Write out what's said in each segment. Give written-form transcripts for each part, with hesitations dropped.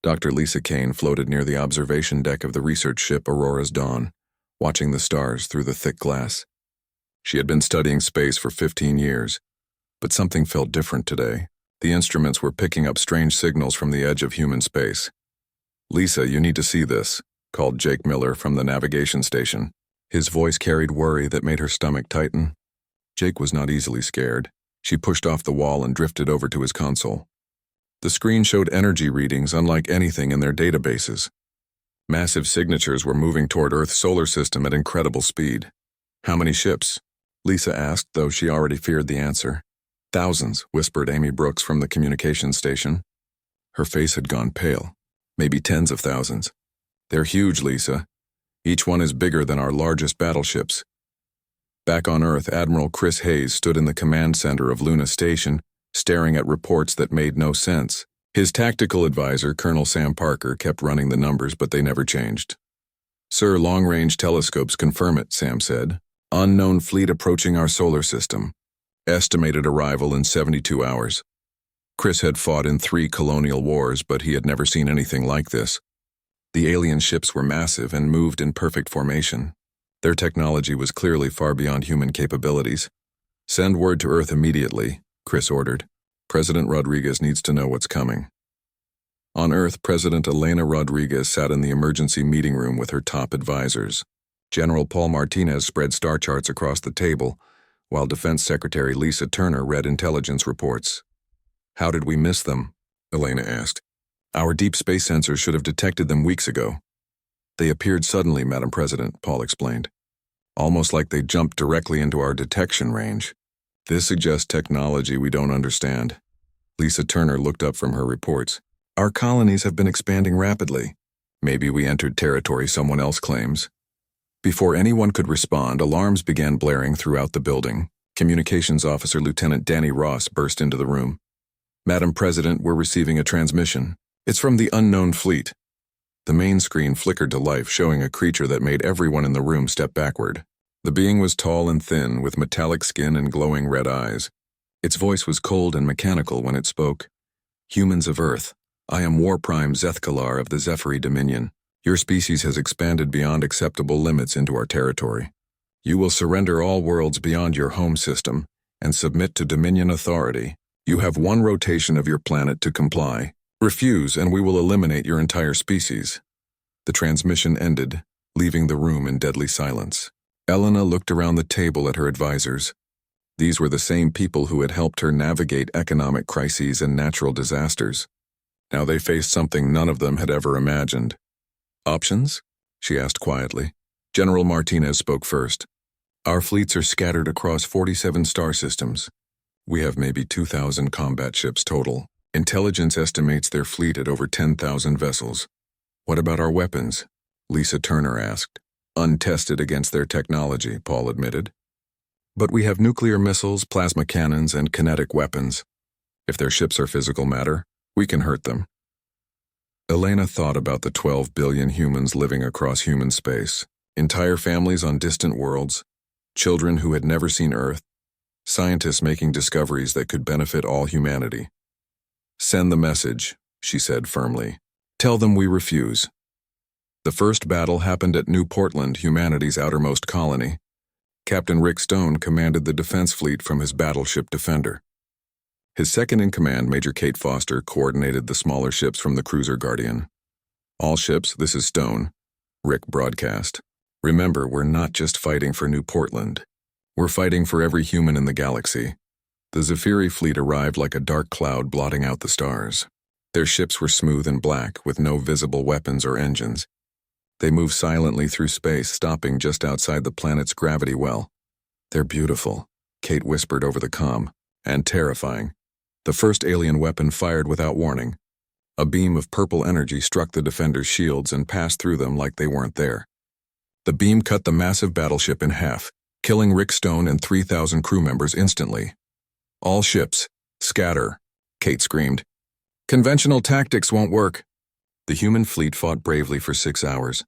Dr. Lisa Kane floated near the observation deck of the research ship Aurora's Dawn, watching the stars through the thick glass. She had been studying space for 15 years, but something felt different today. The instruments were picking up strange signals from the edge of human space. "Lisa, you need to see this," called Jake Miller from the navigation station. His voice carried worry that made her stomach tighten. Jake was not easily scared. She pushed off the wall and drifted over to his console. The screen showed energy readings unlike anything in their databases. Massive signatures were moving toward Earth's solar system at incredible speed. "How many ships?" Lisa asked, though she already feared the answer. "Thousands," whispered Amy Brooks from the communications station. Her face had gone pale. "Maybe tens of thousands. They're huge, Lisa. Each one is bigger than our largest battleships." Back on Earth, Admiral Chris Hayes stood in the command center of Luna Station, staring at reports that made no sense. His tactical advisor, Colonel Sam Parker, kept running the numbers, but they never changed. "Sir, long-range telescopes confirm it," Sam said. "Unknown fleet approaching our solar system. Estimated arrival in 72 hours. Chris had fought in 3 colonial wars, but he had never seen anything like this. The alien ships were massive and moved in perfect formation. Their technology was clearly far beyond human capabilities. "Send word to Earth immediately," Chris ordered. "President Rodriguez needs to know what's coming." On Earth, President Elena Rodriguez sat in the emergency meeting room with her top advisors. General Paul Martinez spread star charts across the table, while Defense Secretary Lisa Turner read intelligence reports. "How did we miss them?" Elena asked. "Our deep space sensors should have detected them weeks ago." "They appeared suddenly, Madam President," Paul explained. "Almost like they jumped directly into our detection range. This suggests technology we don't understand." Lisa Turner looked up from her reports. "Our colonies have been expanding rapidly. Maybe we entered territory someone else claims." Before anyone could respond, alarms began blaring throughout the building. Communications Officer Lieutenant Danny Ross burst into the room. "Madam President, we're receiving a transmission. It's from the unknown fleet." The main screen flickered to life, showing a creature that made everyone in the room step backward. The being was tall and thin, with metallic skin and glowing red eyes. Its voice was cold and mechanical when it spoke. "Humans of Earth, I am War Prime Zethkalar of the Zephyri Dominion. Your species has expanded beyond acceptable limits into our territory. You will surrender all worlds beyond your home system and submit to Dominion authority. You have 1 rotation of your planet to comply. Refuse, and we will eliminate your entire species." The transmission ended, leaving the room in deadly silence. Elena looked around the table at her advisors. These were the same people who had helped her navigate economic crises and natural disasters. Now they faced something none of them had ever imagined. "Options?" she asked quietly. General Martinez spoke first. "Our fleets are scattered across 47 star systems. We have maybe 2,000 combat ships total. Intelligence estimates their fleet at over 10,000 vessels." "What about our weapons?" Lisa Turner asked. "Untested against their technology," Paul admitted. "But we have nuclear missiles, plasma cannons, and kinetic weapons. If their ships are physical matter, we can hurt them." Elena thought about the 12 billion humans living across human space, entire families on distant worlds, children who had never seen Earth, scientists making discoveries that could benefit all humanity. "Send the message," she said firmly. "Tell them we refuse." The first battle happened at New Portland, humanity's outermost colony. Captain Rick Stone commanded the defense fleet from his battleship Defender. His second-in-command, Major Kate Foster, coordinated the smaller ships from the cruiser Guardian. "All ships, this is Stone," Rick broadcast. "Remember, we're not just fighting for New Portland. We're fighting for every human in the galaxy." The Zephyri fleet arrived like a dark cloud blotting out the stars. Their ships were smooth and black, with no visible weapons or engines. They moved silently through space, stopping just outside the planet's gravity well. "They're beautiful," Kate whispered over the comm, "and terrifying." The first alien weapon fired without warning. A beam of purple energy struck the Defender's shields and passed through them like they weren't there. The beam cut the massive battleship in half, killing Rick Stone and 3,000 crew members instantly. "All ships, scatter," Kate screamed. "Conventional tactics won't work." The human fleet fought bravely for 6 hours.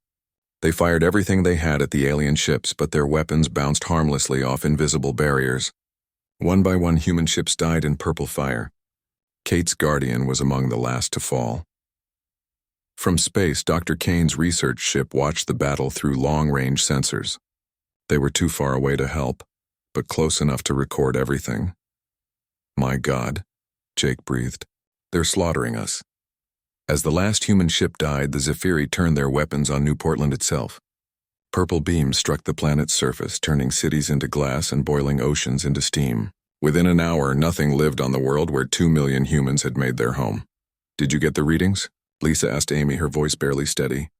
They fired everything they had at the alien ships, but their weapons bounced harmlessly off invisible barriers. One by one, human ships died in purple fire. Kate's Guardian was among the last to fall. From space, Dr. Kane's research ship watched the battle through long-range sensors. They were too far away to help, but close enough to record everything. "My God," Jake breathed. "They're slaughtering us." As the last human ship died, the Zephyri turned their weapons on New Portland itself. Purple beams struck the planet's surface, turning cities into glass and boiling oceans into steam. Within an hour, nothing lived on the world where 2 million humans had made their home. "Did you get the readings?" Lisa asked Amy, her voice barely steady.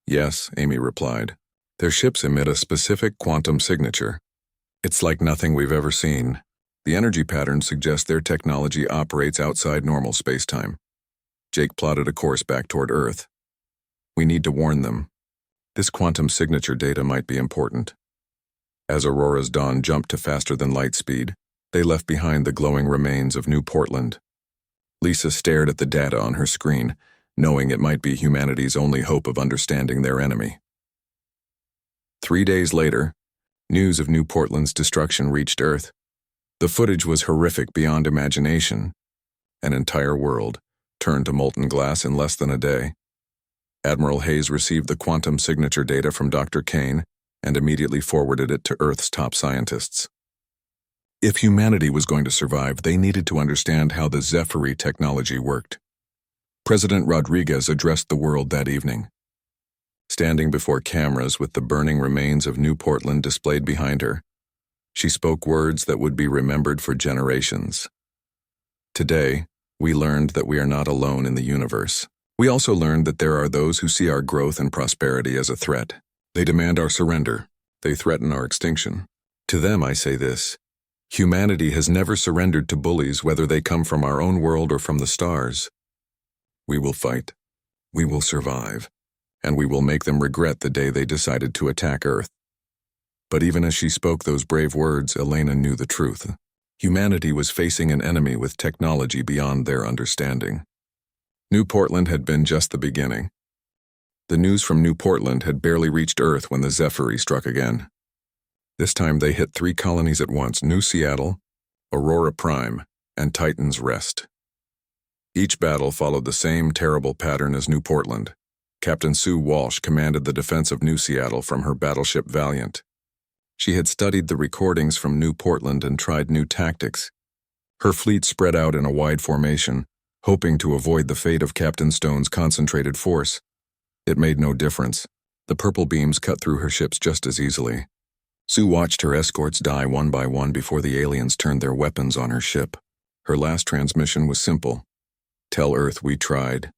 "Yes," Amy replied. "Their ships emit a specific quantum signature. It's like nothing we've ever seen. The energy patterns suggest their technology operates outside normal spacetime." Jake plotted a course back toward Earth. "We need to warn them. This quantum signature data might be important." As Aurora's dawn jumped to faster than light speed, they left behind the glowing remains of New Portland. Lisa stared at the data on her screen, knowing it might be humanity's only hope of understanding their enemy. 3 days later, news of New Portland's destruction reached Earth. The footage was horrific beyond imagination. An entire world turned to molten glass in less than a day. Admiral Hayes received the quantum signature data from Dr. Kane and immediately forwarded it to Earth's top scientists. If humanity was going to survive, they needed to understand how the Zephyri technology worked. President Rodriguez addressed the world that evening. Standing before cameras with the burning remains of New Portland displayed behind her, she spoke words that would be remembered for generations. "Today, we learned that we are not alone in the universe. We also learned that there are those who see our growth and prosperity as a threat. They demand our surrender. They threaten our extinction. To them, I say this: humanity has never surrendered to bullies, whether they come from our own world or from the stars. We will fight. We will survive. And we will make them regret the day they decided to attack Earth." But even as she spoke those brave words, Elena knew the truth. Humanity was facing an enemy with technology beyond their understanding. New Portland had been just the beginning. The news from New Portland had barely reached Earth when the Zephyri struck again. This time they hit 3 colonies at once: New Seattle, Aurora Prime, and Titan's Rest. Each battle followed the same terrible pattern as New Portland. Captain Sue Walsh commanded the defense of New Seattle from her battleship Valiant. She had studied the recordings from New Portland and tried new tactics. Her fleet spread out in a wide formation, hoping to avoid the fate of Captain Stone's concentrated force. It made no difference. The purple beams cut through her ships just as easily. Sue watched her escorts die one by one before the aliens turned their weapons on her ship. Her last transmission was simple: "Tell Earth we tried."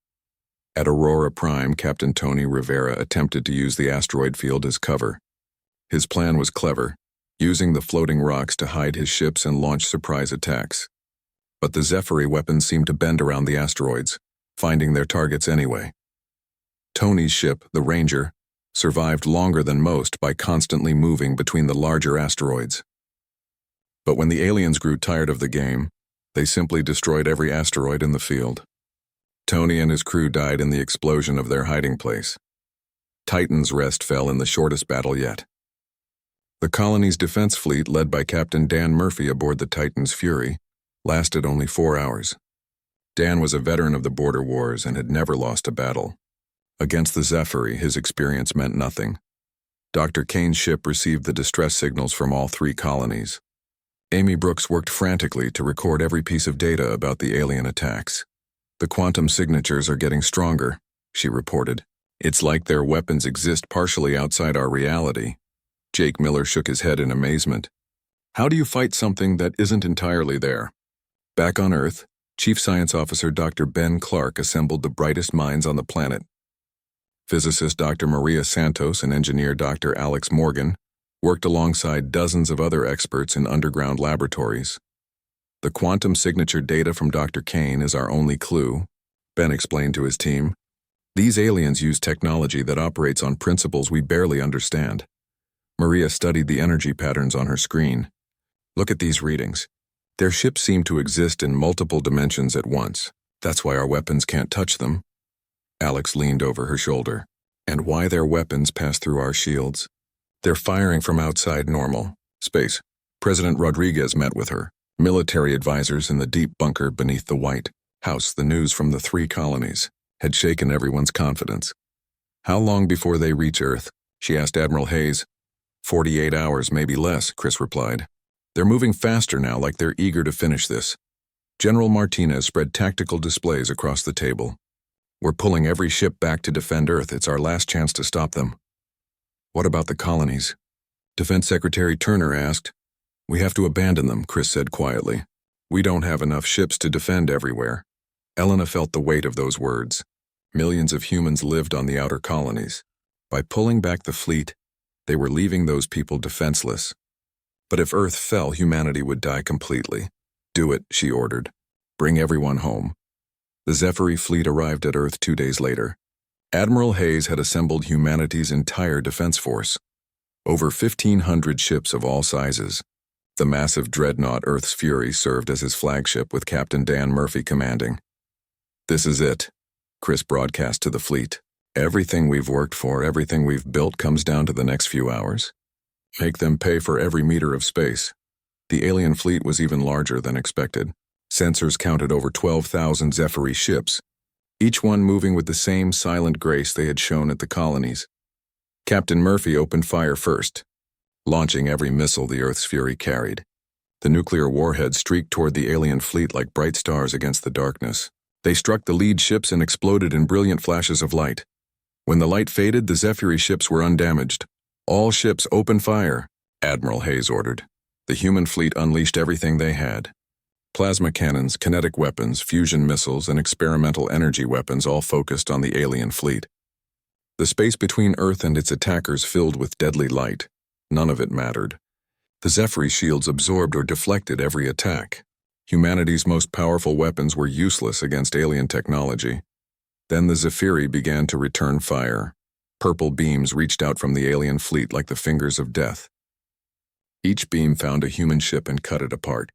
At Aurora Prime, Captain Tony Rivera attempted to use the asteroid field as cover. His plan was clever, using the floating rocks to hide his ships and launch surprise attacks. But the Zephyri weapons seemed to bend around the asteroids, finding their targets anyway. Tony's ship, the Ranger, survived longer than most by constantly moving between the larger asteroids. But when the aliens grew tired of the game, they simply destroyed every asteroid in the field. Tony and his crew died in the explosion of their hiding place. Titan's Rest fell in the shortest battle yet. The colony's defense fleet, led by Captain Dan Murphy aboard the Titan's Fury, lasted only 4 hours. Dan was a veteran of the border wars and had never lost a battle. Against the Zephyri, his experience meant nothing. Dr. Kane's ship received the distress signals from all 3 colonies. Amy Brooks worked frantically to record every piece of data about the alien attacks. "The quantum signatures are getting stronger," she reported. "It's like their weapons exist partially outside our reality." Jake Miller shook his head in amazement. "How do you fight something that isn't entirely there?" Back on Earth, Chief Science Officer Dr. Ben Clark assembled the brightest minds on the planet. Physicist Dr. Maria Santos and engineer Dr. Alex Morgan worked alongside dozens of other experts in underground laboratories. "The quantum signature data from Dr. Kane is our only clue," Ben explained to his team. "These aliens use technology that operates on principles we barely understand." Maria studied the energy patterns on her screen. "Look at these readings. Their ships seem to exist in multiple dimensions at once. That's why our weapons can't touch them." Alex leaned over her shoulder. "And why their weapons pass through our shields? They're firing from outside normal space." President Rodriguez met with her, military advisors in the deep bunker beneath the White House, the news from the 3 colonies. had shaken everyone's confidence. "How long before they reach Earth?" she asked Admiral Hayes. 48 hours, maybe less, Chris replied. "They're moving faster now, like they're eager to finish this." General Martinez spread tactical displays across the table. "We're pulling every ship back to defend Earth. It's our last chance to stop them." "What about the colonies?" Defense Secretary Turner asked. "We have to abandon them," Chris said quietly. "We don't have enough ships to defend everywhere." Elena felt the weight of those words. Millions of humans lived on the outer colonies. By pulling back the fleet, they were leaving those people defenseless. But if Earth fell, humanity would die completely. "Do it," she ordered. "Bring everyone home." The Zephyri fleet arrived at Earth 2 days later. Admiral Hayes had assembled humanity's entire defense force. Over 1,500 ships of all sizes. The massive dreadnought Earth's Fury served as his flagship with Captain Dan Murphy commanding. "This is it," Chris broadcast to the fleet. "Everything we've worked for, everything we've built comes down to the next few hours. Make them pay for every meter of space." The alien fleet was even larger than expected. Sensors counted over 12,000 Zephyri ships, each one moving with the same silent grace they had shown at the colonies. Captain Murphy opened fire first, launching every missile the Earth's Fury carried. The nuclear warheads streaked toward the alien fleet like bright stars against the darkness. They struck the lead ships and exploded in brilliant flashes of light. When the light faded, the Zephyri ships were undamaged. "All ships open fire," Admiral Hayes ordered. The human fleet unleashed everything they had. Plasma cannons, kinetic weapons, fusion missiles, and experimental energy weapons all focused on the alien fleet. The space between Earth and its attackers filled with deadly light. None of it mattered. The Zephyri shields absorbed or deflected every attack. Humanity's most powerful weapons were useless against alien technology. Then the Zephyri began to return fire. Purple beams reached out from the alien fleet like the fingers of death. Each beam found a human ship and cut it apart.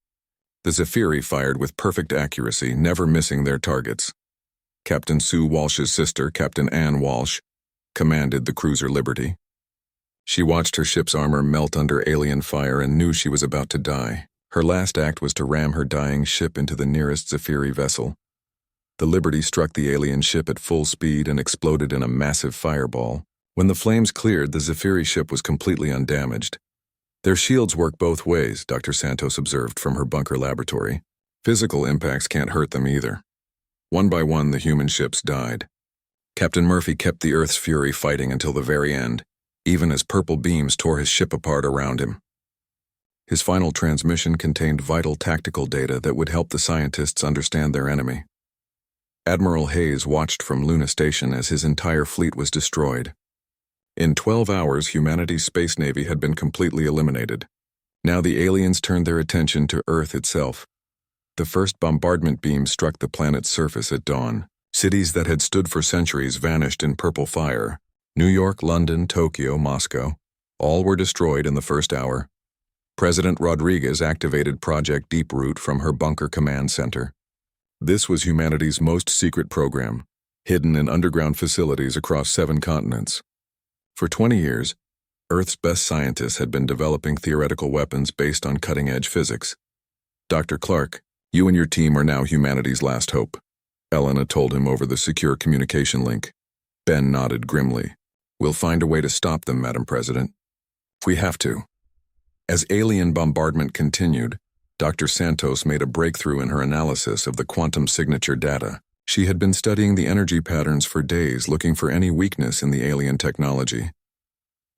The Zephyri fired with perfect accuracy, never missing their targets. Captain Sue Walsh's sister, Captain Ann Walsh, commanded the cruiser Liberty. She watched her ship's armor melt under alien fire and knew she was about to die. Her last act was to ram her dying ship into the nearest Zephyri vessel. The Liberty struck the alien ship at full speed and exploded in a massive fireball. When the flames cleared, the Zephyri ship was completely undamaged. "Their shields work both ways," Dr. Santos observed from her bunker laboratory. "Physical impacts can't hurt them either." One by one, the human ships died. Captain Murphy kept the Earth's Fury fighting until the very end, even as purple beams tore his ship apart around him. His final transmission contained vital tactical data that would help the scientists understand their enemy. Admiral Hayes watched from Luna Station as his entire fleet was destroyed. In 12 hours, humanity's space navy had been completely eliminated. Now the aliens turned their attention to Earth itself. The first bombardment beam struck the planet's surface at dawn. Cities that had stood for centuries vanished in purple fire. New York, London, Tokyo, Moscow. All were destroyed in the first hour. President Rodriguez activated Project Deep Root from her bunker command center. This was humanity's most secret program, hidden in underground facilities across 7 continents. For 20 years, Earth's best scientists had been developing theoretical weapons based on cutting-edge physics. "Dr. Clark, you and your team are now humanity's last hope," Elena told him over the secure communication link. Ben nodded grimly. "We'll find a way to stop them, Madam President. If we have to." As alien bombardment continued, Dr. Santos made a breakthrough in her analysis of the quantum signature data. She had been studying the energy patterns for days, looking for any weakness in the alien technology.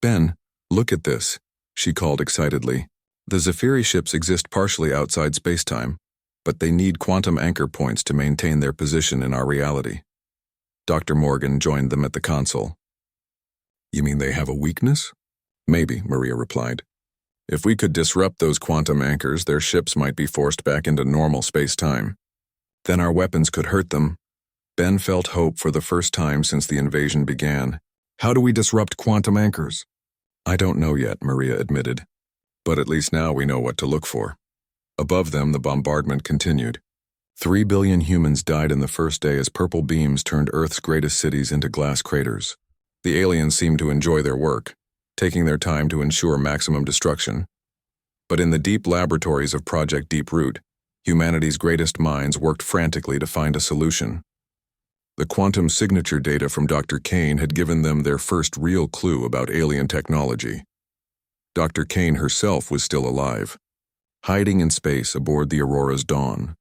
"Ben, look at this," she called excitedly. "The Zephyri ships exist partially outside spacetime, but they need quantum anchor points to maintain their position in our reality." Dr. Morgan joined them at the console. "You mean they have a weakness?" "Maybe," Maria replied. "If we could disrupt those quantum anchors, their ships might be forced back into normal space-time. Then our weapons could hurt them." Ben felt hope for the first time since the invasion began. "How do we disrupt quantum anchors?" "I don't know yet," Maria admitted. "But at least now we know what to look for." Above them, the bombardment continued. 3 billion humans died in the first day as purple beams turned Earth's greatest cities into glass craters. The aliens seemed to enjoy their work, taking their time to ensure maximum destruction. But in the deep laboratories of Project Deep Root, humanity's greatest minds worked frantically to find a solution. The quantum signature data from Dr. Kane had given them their first real clue about alien technology. Dr. Kane herself was still alive, hiding in space aboard the Aurora's Dawn.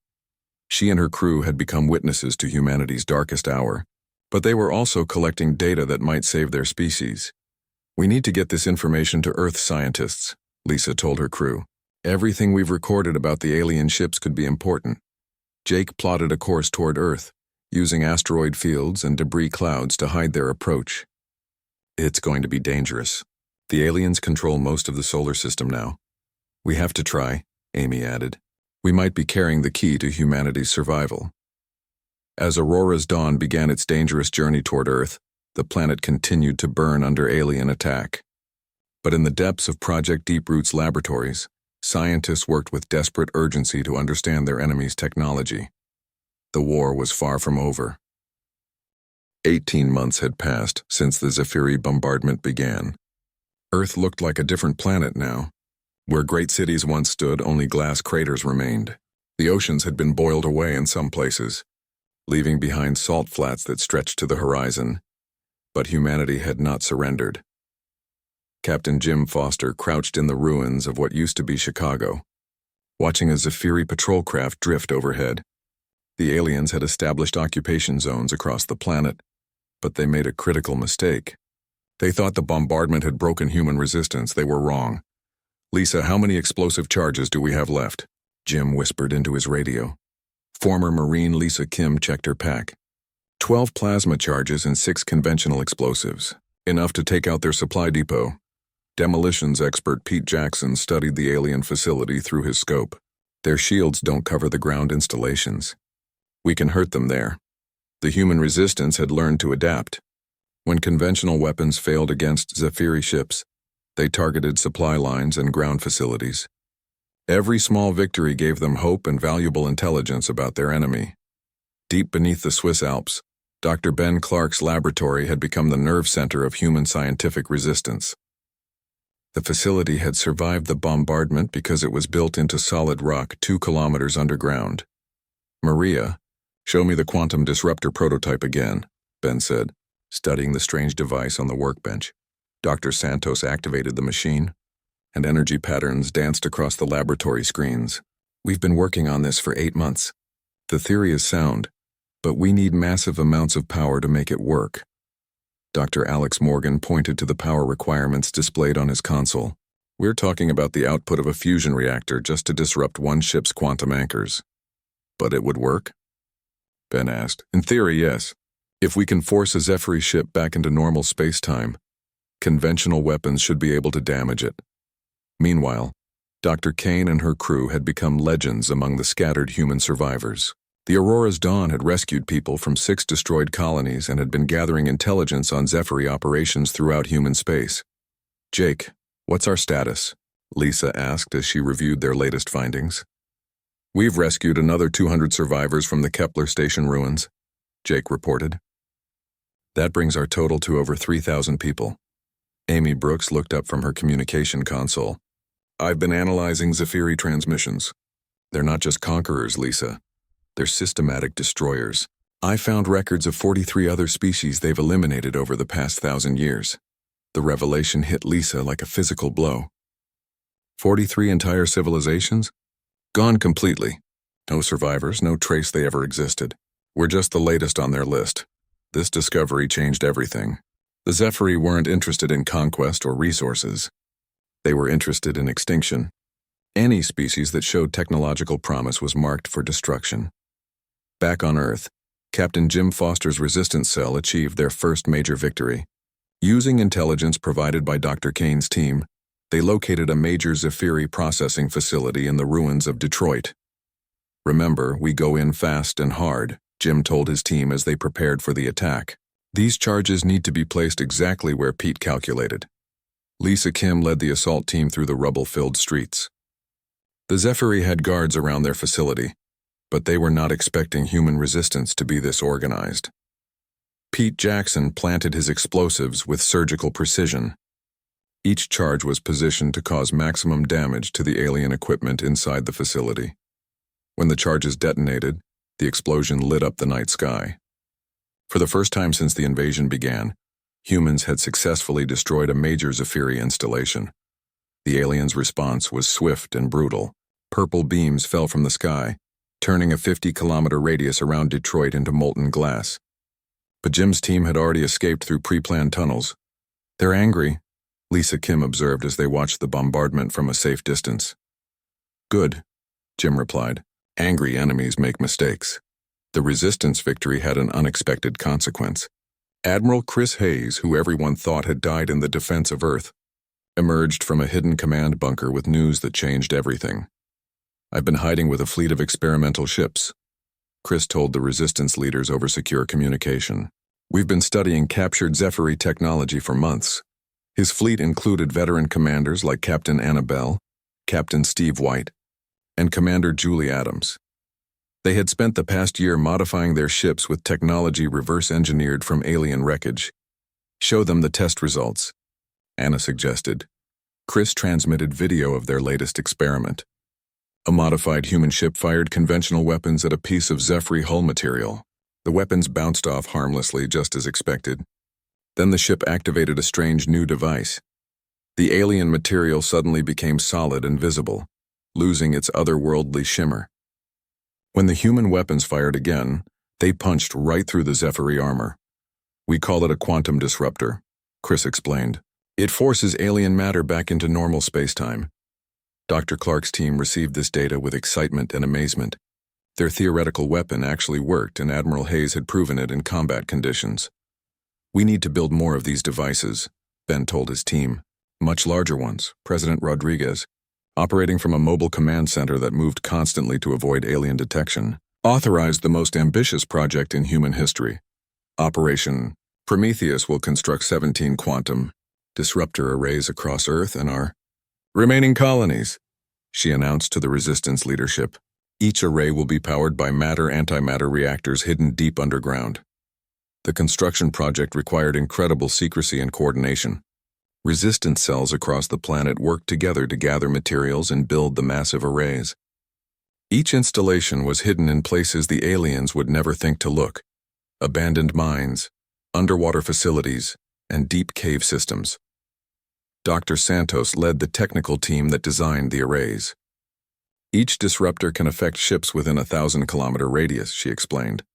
She and her crew had become witnesses to humanity's darkest hour, but they were also collecting data that might save their species. "We need to get this information to Earth scientists," Lisa told her crew. "Everything we've recorded about the alien ships could be important." Jake plotted a course toward Earth, using asteroid fields and debris clouds to hide their approach. "It's going to be dangerous. The aliens control most of the solar system now. We have to try," Amy added. "We might be carrying the key to humanity's survival." As Aurora's Dawn began its dangerous journey toward Earth, the planet continued to burn under alien attack. But in the depths of Project Deeproot's laboratories, scientists worked with desperate urgency to understand their enemy's technology. The war was far from over. 18 months had passed since the Zephyri bombardment began. Earth looked like a different planet now. Where great cities once stood, only glass craters remained. The oceans had been boiled away in some places, leaving behind salt flats that stretched to the horizon. But humanity had not surrendered. Captain Jim Foster crouched in the ruins of what used to be Chicago, watching a Zephyri patrol craft drift overhead. The aliens had established occupation zones across the planet, but they made a critical mistake. They thought the bombardment had broken human resistance. They were wrong. "Lisa, how many explosive charges do we have left?" Jim whispered into his radio. Former Marine Lisa Kim checked her pack. 12 plasma charges and 6 conventional explosives, enough to take out their supply depot. Demolitions expert Pete Jackson studied the alien facility through his scope. "Their shields don't cover the ground installations. We can hurt them there." The human resistance had learned to adapt. When conventional weapons failed against Zephyri ships, they targeted supply lines and ground facilities. Every small victory gave them hope and valuable intelligence about their enemy. Deep beneath the Swiss Alps, Dr. Ben Clark's laboratory had become the nerve center of human scientific resistance. The facility had survived the bombardment because it was built into solid rock 2 kilometers underground. "Maria, show me the quantum disruptor prototype again," Ben said, studying the strange device on the workbench. Dr. Santos activated the machine, and energy patterns danced across the laboratory screens. "We've been working on this for 8 months. The theory is sound, but we need massive amounts of power to make it work." Dr. Alex Morgan pointed to the power requirements displayed on his console. "We're talking about the output of a fusion reactor just to disrupt one ship's quantum anchors." "But it would work?" Ben asked. "In theory, yes. If we can force a Zephyri ship back into normal space-time, conventional weapons should be able to damage it." Meanwhile, Dr. Kane and her crew had become legends among the scattered human survivors. The Aurora's Dawn had rescued people from 6 destroyed colonies and had been gathering intelligence on Zephyri operations throughout human space. "Jake, what's our status?" Lisa asked as she reviewed their latest findings. "We've rescued another 200 survivors from the Kepler station ruins," Jake reported. "That brings our total to over 3,000 people." Amy Brooks looked up from her communication console. "I've been analyzing Zephyri transmissions. They're not just conquerors, Lisa. They're systematic destroyers. I found records of 43 other species they've eliminated over the past 1,000 years." The revelation hit Lisa like a physical blow. 43 entire civilizations? Gone completely. No survivors, no trace they ever existed. We're just the latest on their list. This discovery changed everything. The Zephyri weren't interested in conquest or resources. They were interested in extinction. Any species that showed technological promise was marked for destruction. Back on Earth, Captain Jim Foster's resistance cell achieved their first major victory. Using intelligence provided by Dr. Kane's team, they located a major Zephyri processing facility in the ruins of Detroit. "Remember, we go in fast and hard," Jim told his team as they prepared for the attack. "These charges need to be placed exactly where Pete calculated." Lisa Kim led the assault team through the rubble-filled streets. The Zephyri had guards around their facility, but they were not expecting human resistance to be this organized. Pete Jackson planted his explosives with surgical precision. Each charge was positioned to cause maximum damage to the alien equipment inside the facility. When the charges detonated, the explosion lit up the night sky. For the first time since the invasion began, humans had successfully destroyed a major Zephyri installation. The aliens' response was swift and brutal. Purple beams fell from the sky, turning a 50-kilometer radius around Detroit into molten glass. But Jim's team had already escaped through pre-planned tunnels. "They're angry," Lisa Kim observed as they watched the bombardment from a safe distance. "Good," Jim replied. "Angry enemies make mistakes." The Resistance victory had an unexpected consequence. Admiral Chris Hayes, who everyone thought had died in the defense of Earth, emerged from a hidden command bunker with news that changed everything. "I've been hiding with a fleet of experimental ships," Chris told the Resistance leaders over secure communication. "We've been studying captured Zephyri technology for months." His fleet included veteran commanders like Captain Annabelle, Captain Steve White, and Commander Julie Adams. They had spent the past year modifying their ships with technology reverse-engineered from alien wreckage. "Show them the test results," Anna suggested. Chris transmitted video of their latest experiment. A modified human ship fired conventional weapons at a piece of Zephyri hull material. The weapons bounced off harmlessly, just as expected. Then the ship activated a strange new device. The alien material suddenly became solid and visible, losing its otherworldly shimmer. When the human weapons fired again, they punched right through the Zephyri armor. "We call it a quantum disruptor," Chris explained. "It forces alien matter back into normal spacetime." Dr. Clark's team received this data with excitement and amazement. Their theoretical weapon actually worked, and Admiral Hayes had proven it in combat conditions. "We need to build more of these devices," Ben told his team. "Much larger ones," President Rodriguez, operating from a mobile command center that moved constantly to avoid alien detection, authorized the most ambitious project in human history. Operation Prometheus will construct 17 quantum disruptor arrays across Earth and our remaining colonies, she announced to the Resistance leadership. Each array will be powered by matter-antimatter reactors hidden deep underground. The construction project required incredible secrecy and coordination. Resistance cells across the planet worked together to gather materials and build the massive arrays. Each installation was hidden in places the aliens would never think to look: abandoned mines, underwater facilities, and deep cave systems. Dr. Santos led the technical team that designed the arrays. "Each disruptor can affect ships within a 1,000-kilometer radius," she explained.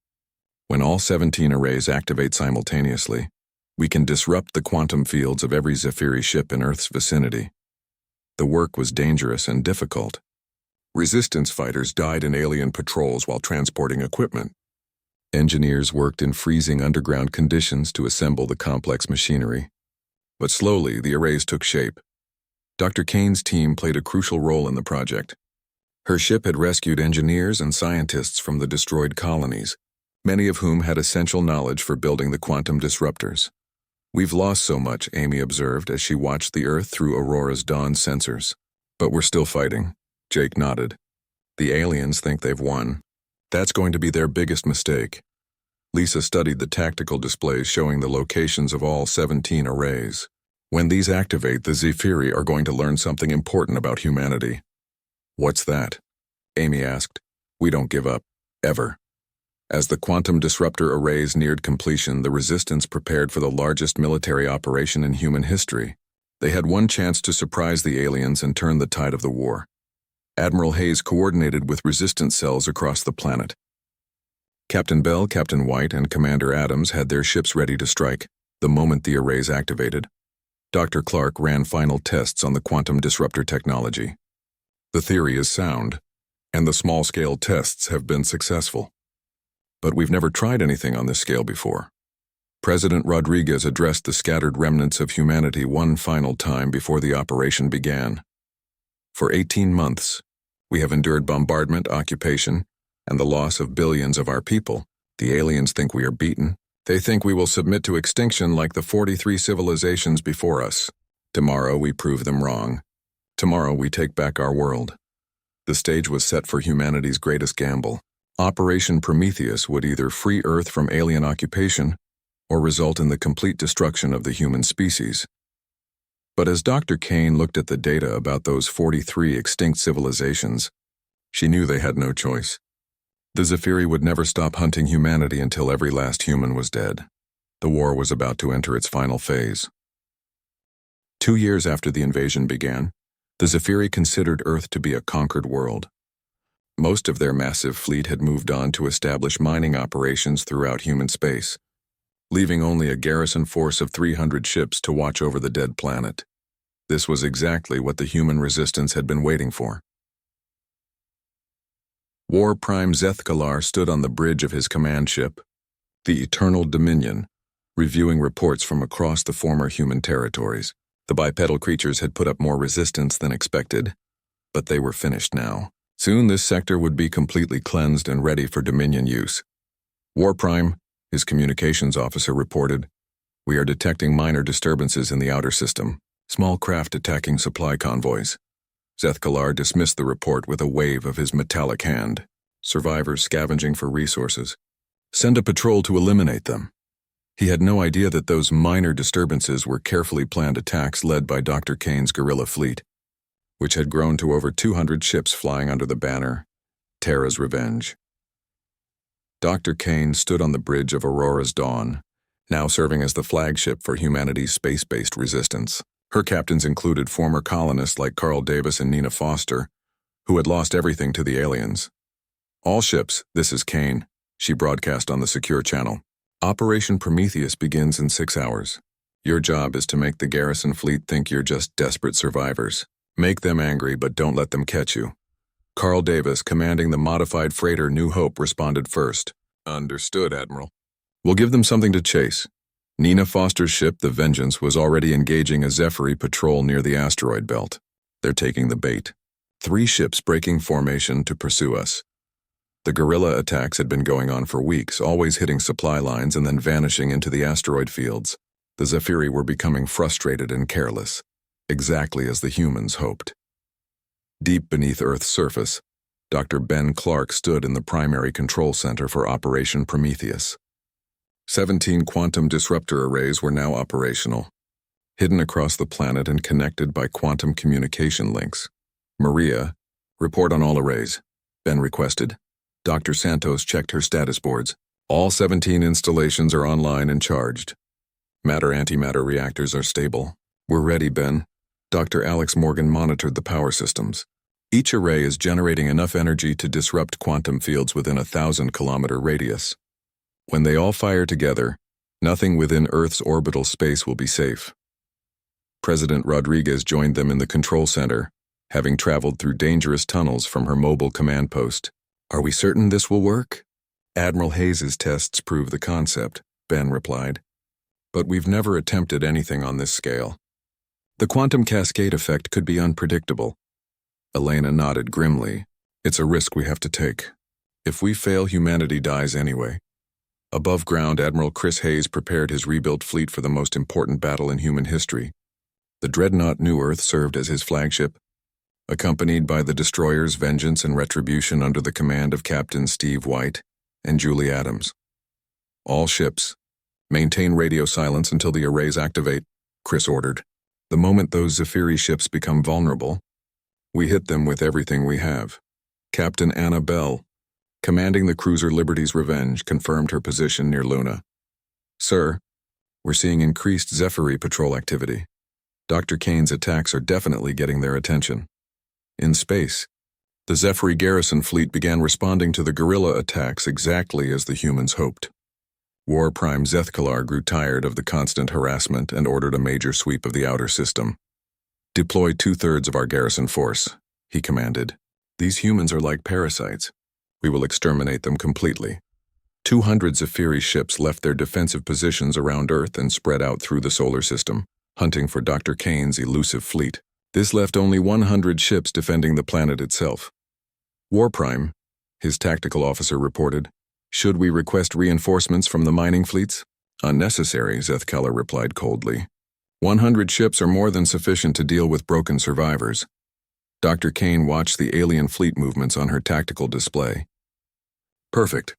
"When all 17 arrays activate simultaneously, we can disrupt the quantum fields of every Zephyri ship in Earth's vicinity." The work was dangerous and difficult. Resistance fighters died in alien patrols while transporting equipment. Engineers worked in freezing underground conditions to assemble the complex machinery. But slowly, the arrays took shape. Dr. Kane's team played a crucial role in the project. Her ship had rescued engineers and scientists from the destroyed colonies, many of whom had essential knowledge for building the quantum disruptors. "We've lost so much," Amy observed as she watched the Earth through Aurora's dawn sensors. "But we're still fighting," Jake nodded. "The aliens think they've won. That's going to be their biggest mistake." Lisa studied the tactical displays showing the locations of all 17 arrays. "When these activate, the Zephyri are going to learn something important about humanity." "What's that?" Amy asked. "We don't give up. Ever." As the quantum disruptor arrays neared completion, the Resistance prepared for the largest military operation in human history. They had one chance to surprise the aliens and turn the tide of the war. Admiral Hayes coordinated with Resistance cells across the planet. Captain Bell, Captain White, and Commander Adams had their ships ready to strike the moment the arrays activated. Dr. Clark ran final tests on the quantum disruptor technology. "The theory is sound, and the small-scale tests have been successful. But we've never tried anything on this scale before." President Rodriguez addressed the scattered remnants of humanity one final time before the operation began. "For 18 months, we have endured bombardment, occupation, and the loss of billions of our people. The aliens think we are beaten. They think we will submit to extinction like the 43 civilizations before us. Tomorrow we prove them wrong. Tomorrow we take back our world." The stage was set for humanity's greatest gamble. Operation Prometheus would either free Earth from alien occupation or result in the complete destruction of the human species. But as Dr. Kane looked at the data about those 43 extinct civilizations, she knew they had no choice. The Zephyri would never stop hunting humanity until every last human was dead. The war was about to enter its final phase. 2 years after the invasion began, the Zephyri considered Earth to be a conquered world. Most of their massive fleet had moved on to establish mining operations throughout human space, leaving only a garrison force of 300 ships to watch over the dead planet. This was exactly what the human resistance had been waiting for. War Prime Zethkalar stood on the bridge of his command ship, the Eternal Dominion, reviewing reports from across the former human territories. The bipedal creatures had put up more resistance than expected, but they were finished now. Soon this sector would be completely cleansed and ready for Dominion use. War Prime, his communications officer, reported, "We are detecting minor disturbances in the outer system, small craft attacking supply convoys." Zethkalar dismissed the report with a wave of his metallic hand. "Survivors scavenging for resources. Send a patrol to eliminate them." He had no idea that those minor disturbances were carefully planned attacks led by Dr. Kane's guerrilla fleet, which had grown to over 200 ships flying under the banner, Terra's Revenge. Dr. Kane stood on the bridge of Aurora's Dawn, now serving as the flagship for humanity's space-based resistance. Her captains included former colonists like Carl Davis and Nina Foster, who had lost everything to the aliens. "All ships, this is Kane," she broadcast on the secure channel. "Operation Prometheus begins in 6 hours. Your job is to make the garrison fleet think you're just desperate survivors. Make them angry, but don't let them catch you." Carl Davis, commanding the modified freighter New Hope, responded first. "Understood, Admiral. We'll give them something to chase." Nina Foster's ship, the Vengeance, was already engaging a Zephyri patrol near the asteroid belt. "They're taking the bait. 3 ships breaking formation to pursue us." The guerrilla attacks had been going on for weeks, always hitting supply lines and then vanishing into the asteroid fields. The Zephyri were becoming frustrated and careless, exactly as the humans hoped. Deep beneath Earth's surface, Dr. Ben Clark stood in the primary control center for Operation Prometheus. 17 quantum disruptor arrays were now operational, hidden across the planet and connected by quantum communication links. "Maria, report on all arrays," Ben requested. Dr. Santos checked her status boards. "All 17 installations are online and charged. Matter-antimatter reactors are stable." "We're ready, Ben." Dr. Alex Morgan monitored the power systems. "Each array is generating enough energy to disrupt quantum fields within a 1,000-kilometer radius. When they all fire together, nothing within Earth's orbital space will be safe." President Rodriguez joined them in the control center, having traveled through dangerous tunnels from her mobile command post. "Are we certain this will work?" "Admiral Hayes's tests prove the concept," Ben replied. "But we've never attempted anything on this scale. The quantum cascade effect could be unpredictable." Elena nodded grimly. "It's a risk we have to take. If we fail, humanity dies anyway." Above ground, Admiral Chris Hayes prepared his rebuilt fleet for the most important battle in human history. The dreadnought New Earth served as his flagship, accompanied by the destroyers Vengeance and Retribution under the command of Captain Steve White and Julie Adams. "All ships, maintain radio silence until the arrays activate," Chris ordered. "The moment those Zephyri ships become vulnerable, we hit them with everything we have." Captain Anna Bell, commanding the cruiser Liberty's Revenge, confirmed her position near Luna. "Sir, we're seeing increased Zephyri patrol activity. Dr. Kane's attacks are definitely getting their attention." In space, the Zephyri garrison fleet began responding to the guerrilla attacks exactly as the humans hoped. War Prime Zethkalar grew tired of the constant harassment and ordered a major sweep of the outer system. "Deploy 2/3 of our garrison force," he commanded. "These humans are like parasites. We will exterminate them completely." 200 Zephyri ships left their defensive positions around Earth and spread out through the solar system, hunting for Dr. Kane's elusive fleet. This left only 100 ships defending the planet itself. "War Prime," his tactical officer reported, "should we request reinforcements from the mining fleets?" "Unnecessary," Zethkalar replied coldly. 100 ships are more than sufficient to deal with broken survivors." Dr. Kane watched the alien fleet movements on her tactical display. "Perfect.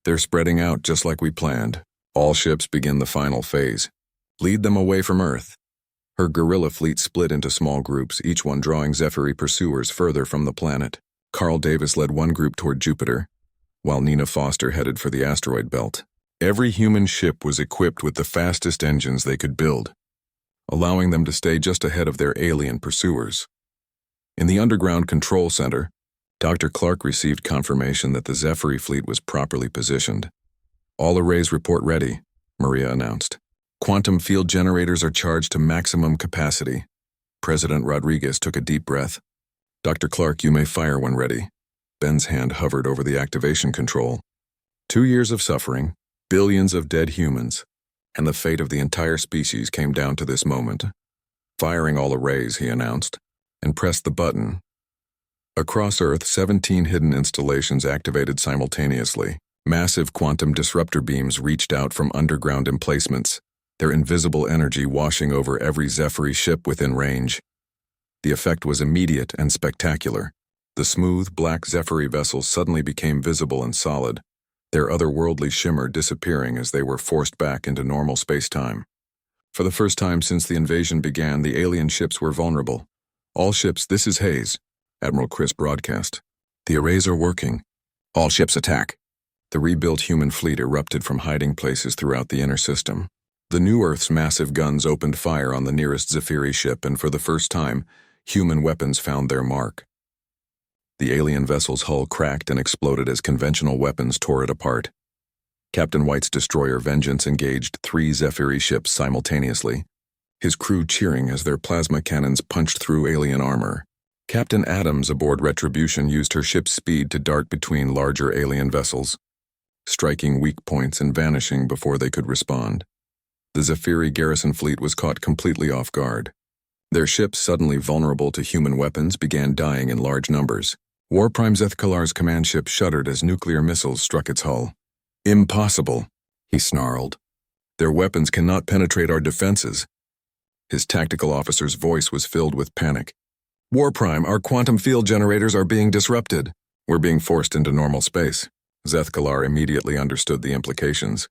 They're spreading out just like we planned. All ships begin the final phase. Lead them away from Earth." Her guerrilla fleet split into small groups, each one drawing Zephyri pursuers further from the planet. Carl Davis led one group toward Jupiter, while Nina Foster headed for the asteroid belt. Every human ship was equipped with the fastest engines they could build, allowing them to stay just ahead of their alien pursuers. In the underground control center, Dr. Clark received confirmation that the Zephyr fleet was properly positioned. "All arrays report ready," Maria announced. "Quantum field generators are charged to maximum capacity." President Rodriguez took a deep breath. "Dr. Clark, you may fire when ready." Ben's hand hovered over the activation control. 2 years of suffering, billions of dead humans, and the fate of the entire species came down to this moment. "Firing all arrays," he announced, and pressed the button. Across Earth, 17 hidden installations activated simultaneously. Massive quantum disruptor beams reached out from underground emplacements, their invisible energy washing over every Zephyr ship within range. The effect was immediate and spectacular. The smooth, black Zephyr vessels suddenly became visible and solid, their otherworldly shimmer disappearing as they were forced back into normal space-time. For the first time since the invasion began, the alien ships were vulnerable. "All ships, this is Hayes," Admiral Chris broadcast. "The arrays are working. All ships attack." The rebuilt human fleet erupted from hiding places throughout the inner system. The New Earth's massive guns opened fire on the nearest Zephyr ship, and for the first time, human weapons found their mark. The alien vessel's hull cracked and exploded as conventional weapons tore it apart. Captain White's destroyer Vengeance engaged 3 Zephyr ships simultaneously, his crew cheering as their plasma cannons punched through alien armor. Captain Adams aboard Retribution used her ship's speed to dart between larger alien vessels, striking weak points and vanishing before they could respond. The Zephyr garrison fleet was caught completely off guard. Their ships, suddenly vulnerable to human weapons, began dying in large numbers. War Prime Zethkalar's command ship shuddered as nuclear missiles struck its hull. "Impossible," he snarled. "Their weapons cannot penetrate our defenses." His tactical officer's voice was filled with panic. "War Prime, our quantum field generators are being disrupted. We're being forced into normal space." Zethkalar immediately understood the implications.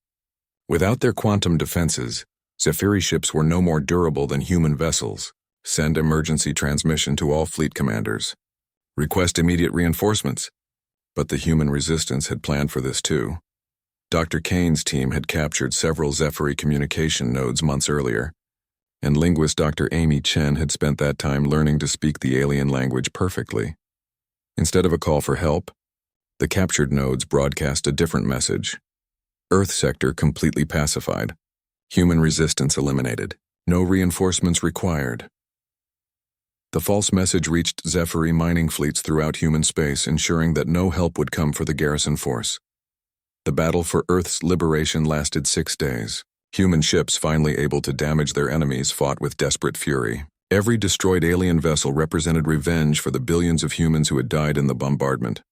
Without their quantum defenses, Zephyr ships were no more durable than human vessels. "Send emergency transmission to all fleet commanders. Request immediate reinforcements." But the human resistance had planned for this too. Dr. Kane's team had captured several Zephyr communication nodes months earlier, and linguist Dr. Amy Chen had spent that time learning to speak the alien language perfectly. Instead of a call for help, the captured nodes broadcast a different message. Earth sector completely pacified. Human resistance eliminated. No reinforcements required. The false message reached Zephyr mining fleets throughout human space, ensuring that no help would come for the garrison force. The battle for Earth's liberation lasted 6 days. Human ships, finally able to damage their enemies, fought with desperate fury. Every destroyed alien vessel represented revenge for the billions of humans who had died in the bombardment.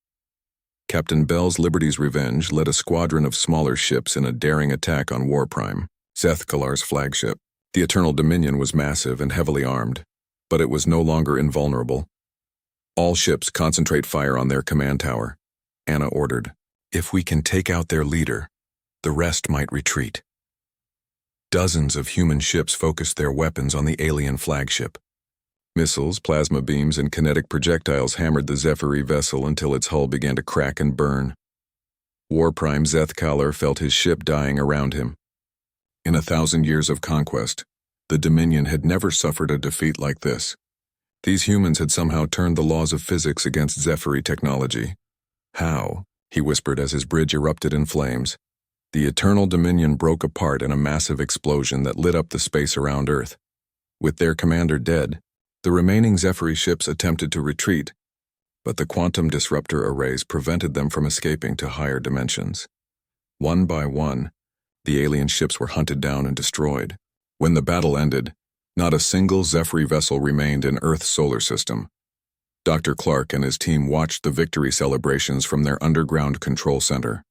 Captain Bell's Liberty's Revenge led a squadron of smaller ships in a daring attack on War Prime, Zethkalar's flagship. The Eternal Dominion was massive and heavily armed, but it was no longer invulnerable. "All ships concentrate fire on their command tower," Anna ordered. "If we can take out their leader, the rest might retreat." Dozens of human ships focused their weapons on the alien flagship. Missiles, plasma beams, and kinetic projectiles hammered the Zephyr vessel until its hull began to crack and burn. War Prime Zethkalar felt his ship dying around him. In 1,000 years of conquest, the Dominion had never suffered a defeat like this. These humans had somehow turned the laws of physics against Zephyr technology. "How?" he whispered as his bridge erupted in flames. The Eternal Dominion broke apart in a massive explosion that lit up the space around Earth. With their commander dead, the remaining Zephyr ships attempted to retreat, but the quantum disruptor arrays prevented them from escaping to higher dimensions. One by one, the alien ships were hunted down and destroyed. When the battle ended, not a single Zephyr vessel remained in Earth's solar system. Dr. Clark and his team watched the victory celebrations from their underground control center.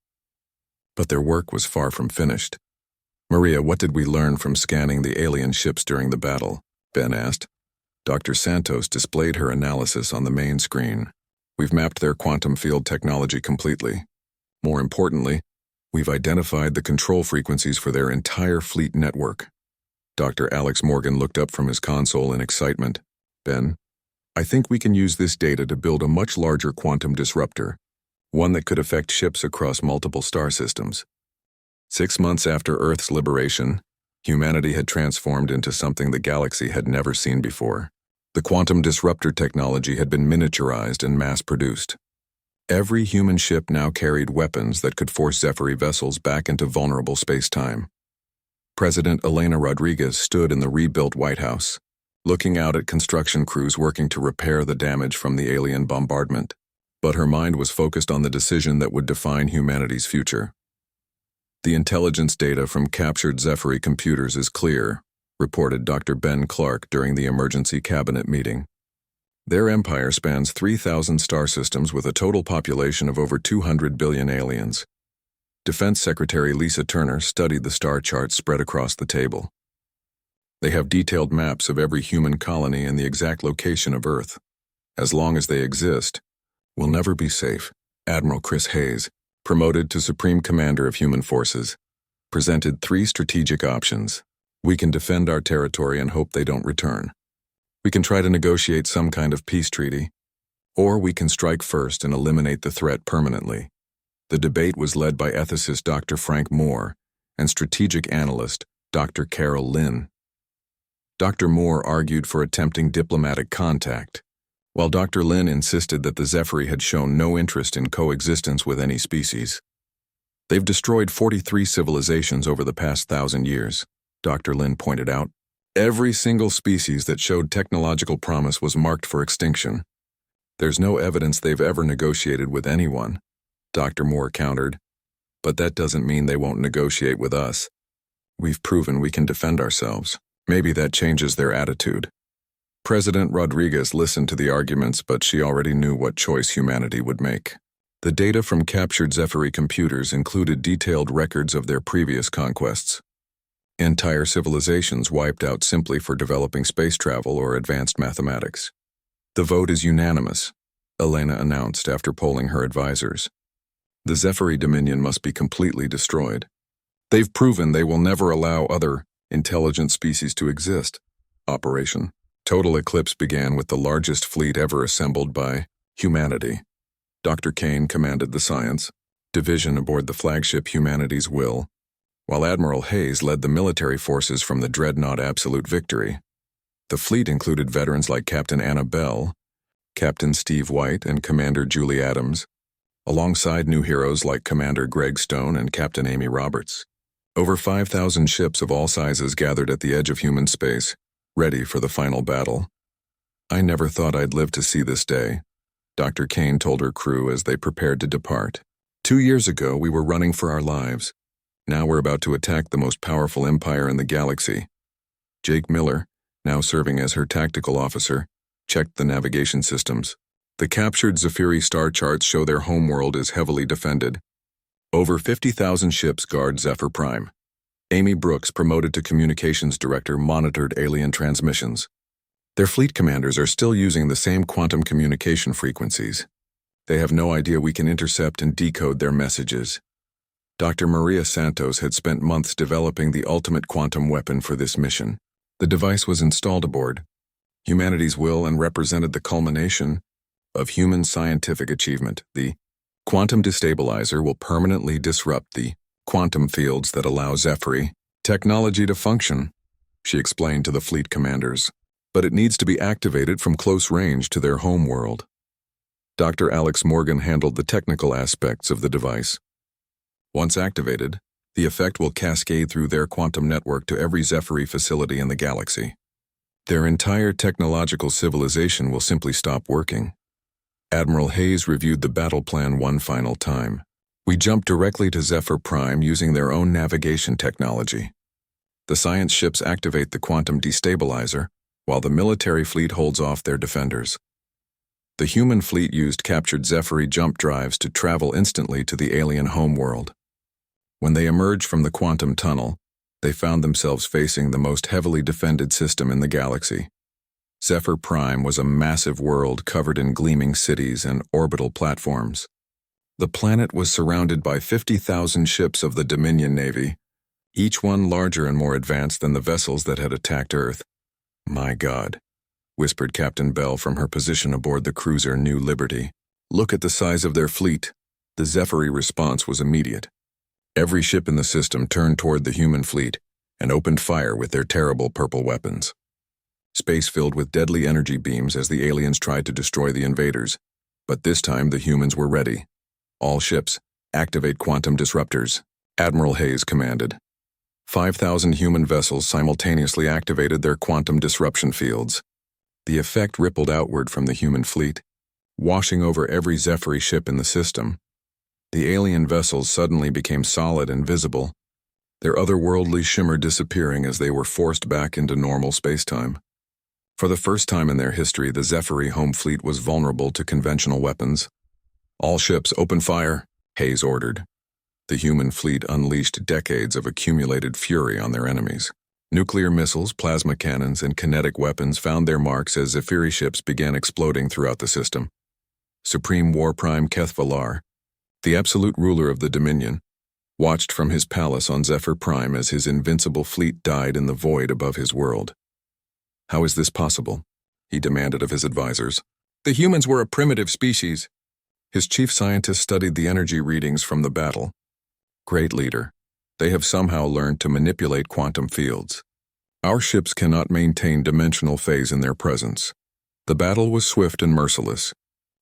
But their work was far from finished. "Maria, what did we learn from scanning the alien ships during the battle?" Ben asked. Dr. Santos displayed her analysis on the main screen. "We've mapped their quantum field technology completely. More importantly, we've identified the control frequencies for their entire fleet network." Dr. Alex Morgan looked up from his console in excitement. "Ben, I think we can use this data to build a much larger quantum disruptor. one that could affect ships across multiple star systems. 6 months after Earth's liberation, humanity had transformed into something the galaxy had never seen before. The quantum disruptor technology had been miniaturized and mass-produced. Every human ship now carried weapons that could force Zephyr vessels back into vulnerable space-time. President Elena Rodriguez stood in the rebuilt White House, looking out at construction crews working to repair the damage from the alien bombardment. But her mind was focused on the decision that would define humanity's future. The intelligence data from captured Zephyr computers is clear, reported Dr. Ben Clark during the emergency cabinet meeting. Their empire spans 3,000 star systems with a total population of over 200 billion aliens. Defense Secretary Lisa Turner studied the star charts spread across the table. They have detailed maps of every human colony and the exact location of Earth. As long as they exist, we'll never be safe. Admiral Chris Hayes, promoted to Supreme Commander of Human Forces, presented 3 strategic options. We can defend our territory and hope they don't return. We can try to negotiate some kind of peace treaty, or we can strike first and eliminate the threat permanently. The debate was led by ethicist Dr. Frank Moore and strategic analyst Dr. Carol Lynn. Dr. Moore argued for attempting diplomatic contact, while Dr. Lynn insisted that the Zephyr had shown no interest in coexistence with any species. They've destroyed 43 civilizations over the past 1,000 years, Dr. Lynn pointed out. Every single species that showed technological promise was marked for extinction. There's no evidence they've ever negotiated with anyone, Dr. Moore countered. But that doesn't mean they won't negotiate with us. We've proven we can defend ourselves. Maybe that changes their attitude. President Rodriguez listened to the arguments, but she already knew what choice humanity would make. The data from captured Zephyr computers included detailed records of their previous conquests. Entire civilizations wiped out simply for developing space travel or advanced mathematics. The vote is unanimous, Elena announced after polling her advisors. The Zephyr Dominion must be completely destroyed. They've proven they will never allow other intelligent species to exist. Operation Total Eclipse began with the largest fleet ever assembled by humanity. Dr. Kane commanded the science division aboard the flagship Humanity's Will, while Admiral Hayes led the military forces from the dreadnought Absolute Victory. The fleet included veterans like Captain Anna Bell, Captain Steve White, and Commander Julie Adams, alongside new heroes like Commander Greg Stone and Captain Amy Roberts. Over 5,000 ships of all sizes gathered at the edge of human space, ready for the final battle. I never thought I'd live to see this day, Dr. Kane told her crew as they prepared to depart. 2 years ago, we were running for our lives. Now we're about to attack the most powerful empire in the galaxy. Jake Miller, now serving as her tactical officer, checked the navigation systems. The captured Zephyr star charts show their homeworld is heavily defended. Over 50,000 ships guard Zephyr Prime. Amy Brooks, promoted to communications director, monitored alien transmissions. Their fleet commanders are still using the same quantum communication frequencies. They have no idea we can intercept and decode their messages. Dr. Maria Santos had spent months developing the ultimate quantum weapon for this mission. The device was installed aboard Humanity's Will and represented the culmination of human scientific achievement. The quantum destabilizer will permanently disrupt the quantum fields that allow Zephyr technology to function, she explained to the fleet commanders. But it needs to be activated from close range to their home world. Dr. Alex Morgan handled the technical aspects of the device. Once activated, the effect will cascade through their quantum network to every Zephyr facility in the galaxy. Their entire technological civilization will simply stop working. Admiral Hayes reviewed the battle plan one final time. We jumped directly to Zephyr Prime using their own navigation technology. The science ships activate the quantum destabilizer, while the military fleet holds off their defenders. The human fleet used captured Zephyr jump drives to travel instantly to the alien homeworld. When they emerged from the quantum tunnel, they found themselves facing the most heavily defended system in the galaxy. Zephyr Prime was a massive world covered in gleaming cities and orbital platforms. The planet was surrounded by 50,000 ships of the Dominion Navy, each one larger and more advanced than the vessels that had attacked Earth. "My God," whispered Captain Bell from her position aboard the cruiser New Liberty. "Look at the size of their fleet. The Zephyri response was immediate. Every ship in the system turned toward the human fleet and opened fire with their terrible purple weapons. Space filled with deadly energy beams as the aliens tried to destroy the invaders, but this time the humans were ready. All ships, activate quantum disruptors, Admiral Hayes commanded. 5,000 human vessels simultaneously activated their quantum disruption fields. The effect rippled outward from the human fleet, washing over every Zephyri ship in the system. The alien vessels suddenly became solid and visible, their otherworldly shimmer disappearing as they were forced back into normal spacetime. For the first time in their history, the Zephyri home fleet was vulnerable to conventional weapons. All ships open fire, Hayes ordered. The human fleet unleashed decades of accumulated fury on their enemies. Nuclear missiles, plasma cannons, and kinetic weapons found their marks as Zephyri ships began exploding throughout the system. Supreme War Prime HFY, the absolute ruler of the Dominion, watched from his palace on Zephyr Prime as his invincible fleet died in the void above his world. How is this possible? He demanded of his advisors. The humans were a primitive species. His chief scientist studied the energy readings from the battle. Great leader. They have somehow learned to manipulate quantum fields. Our ships cannot maintain dimensional phase in their presence. The battle was swift and merciless.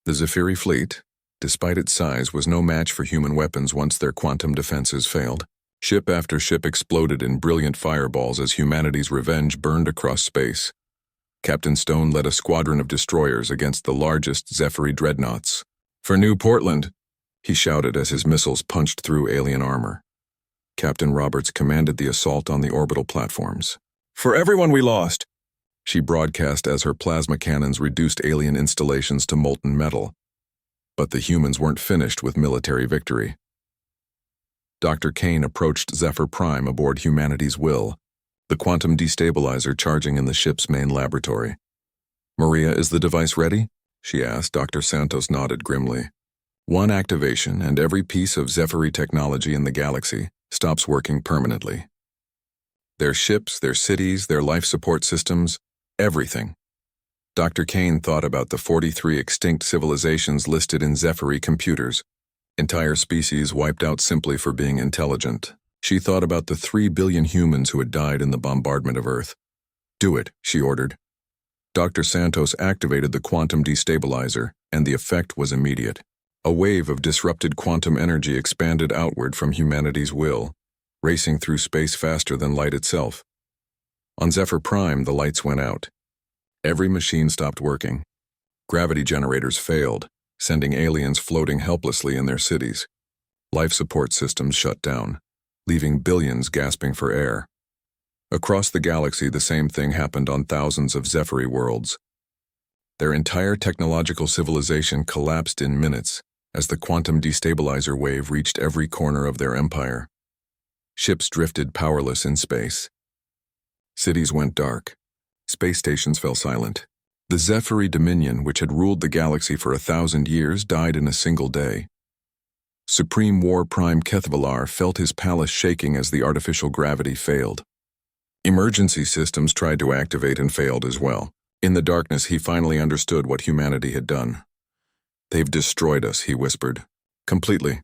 The Zephyri fleet, despite its size, was no match for human weapons once their quantum defenses failed. Ship after ship exploded in brilliant fireballs as humanity's revenge burned across space. Captain Stone led a squadron of destroyers against the largest Zephyri dreadnoughts. "For New Portland," he shouted as his missiles punched through alien armor. Captain Roberts commanded the assault on the orbital platforms. "For everyone we lost," she broadcast as her plasma cannons reduced alien installations to molten metal. But the humans weren't finished with military victory. Dr. Kane approached Zephyr Prime aboard humanity's Will, the quantum destabilizer charging in the ship's main laboratory. "Maria, is the device ready?" she asked. Dr. Santos nodded grimly. "One activation and every piece of Zephyri technology in the galaxy stops working permanently. Their ships, their cities, their life support systems, everything." Dr. Kane thought about the 43 extinct civilizations listed in Zephyri computers, entire species wiped out simply for being intelligent. She thought about the 3 billion humans who had died in the bombardment of Earth. "Do it," she ordered. Dr. Santos activated the quantum destabilizer, and the effect was immediate. A wave of disrupted quantum energy expanded outward from humanity's Will, racing through space faster than light itself. On Zephyr Prime, the lights went out. Every machine stopped working. Gravity generators failed, sending aliens floating helplessly in their cities. Life support systems shut down, leaving billions gasping for air. Across the galaxy, the same thing happened on thousands of Zephyri worlds. Their entire technological civilization collapsed in minutes as the quantum destabilizer wave reached every corner of their empire. Ships drifted powerless in space. Cities went dark. Space stations fell silent. The Zephyri Dominion, which had ruled the galaxy for 1,000 years, died in a single day. Supreme War Prime HFY felt his palace shaking as the artificial gravity failed. Emergency systems tried to activate and failed as well. In the darkness, he finally understood what humanity had done. "They've destroyed us," he whispered. "Completely.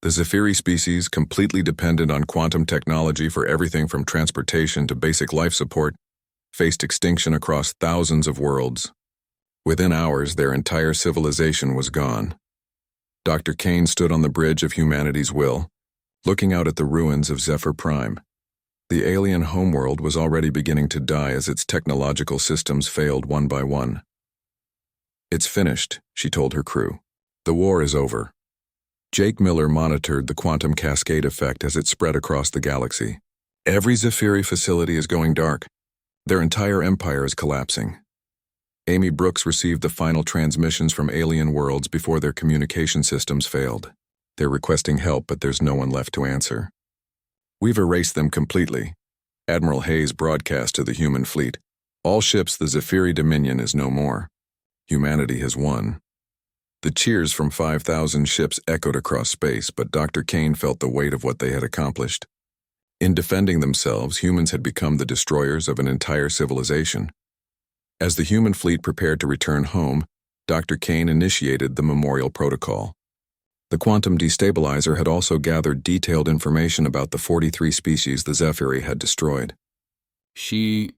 The Zephyri species, completely dependent on quantum technology for everything from transportation to basic life support, faced extinction across thousands of worlds. Within hours, their entire civilization was gone." Dr. Kane stood on the bridge of humanity's Will, looking out at the ruins of Zephyr Prime. The alien homeworld was already beginning to die as its technological systems failed one by one. "It's finished," she told her crew. "The war is over." Jake Miller monitored the quantum cascade effect as it spread across the galaxy. "Every Zephyri facility is going dark. Their entire empire is collapsing." Amy Brooks received the final transmissions from alien worlds before their communication systems failed. "They're requesting help, but there's no one left to answer." "We've erased them completely," Admiral Hayes broadcast to the human fleet. "All ships, the Zephyri Dominion is no more. Humanity has won." The cheers from 5,000 ships echoed across space, but Dr. Kane felt the weight of what they had accomplished. In defending themselves, humans had become the destroyers of an entire civilization. As the human fleet prepared to return home, Dr. Kane initiated the memorial protocol. The quantum destabilizer had also gathered detailed information about the 43 species the Zephyri had destroyed. She